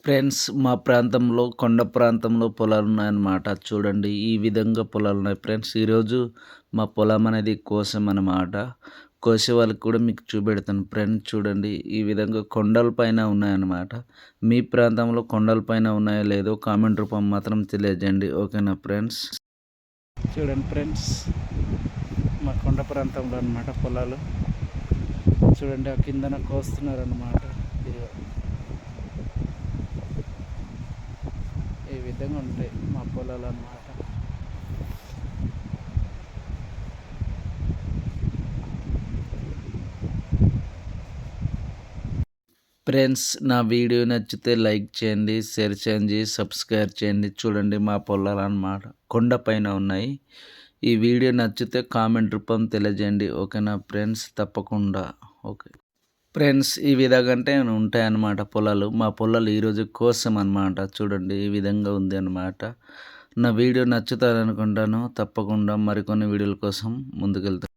Friends, మా ప్రాంతంలో కొండ ప్రాంతంలో పొలాలున్నాయన్నమాట. చూడండి ఈ విధంగా పొలాలున్నాయి ఫ్రెండ్స్. ఈరోజు మా పొలం అనేది కోసామన్నమాట. కోసే వాళ్ళకి కూడా మీకు చూపెడతాను ఫ్రెండ్స్. చూడండి ఈ విధంగా కొండల పైన ఉన్నాయన్నమాట. మీ ప్రాంతంలో కొండల పైన ఉన్నాయో లేదో కామెంట్ రూపం మాత్రం తెలియజేయండి. ఓకేనా ఫ్రెండ్స్? చూడండి ఫ్రెండ్స్, మా కొండ ప్రాంతంలో అన్నమాట పొలాలు. చూడండి ఆ కిందన కోస్తున్నారన్నమాట. ఈ విధంగా ఉంటాయి మా పొలాలు అన్నమాట. ఫ్రెండ్స్, నా వీడియో నచ్చితే లైక్ చేయండి, షేర్ చేయండి, సబ్స్క్రైబ్ చేయండి. చూడండి మా పొలాలు అన్నమాట, కొండ పైన ఉన్నాయి. ఈ వీడియో నచ్చితే కామెంట్ రూపం తెలియజేయండి. ఓకేనా ఫ్రెండ్స్? తప్పకుండా. ఓకే ఫ్రెండ్స్, ఈ విధంగా అంటే ఉంటాయన్నమాట పొలాలు. మా పొలాలు ఈరోజు కోసం అన్నమాట. చూడండి ఈ విధంగా ఉంది అన్నమాట. నా వీడియో నచ్చుతారనుకుంటాను. తప్పకుండా మరికొన్ని వీడియోల కోసం ముందుకెళ్తాను.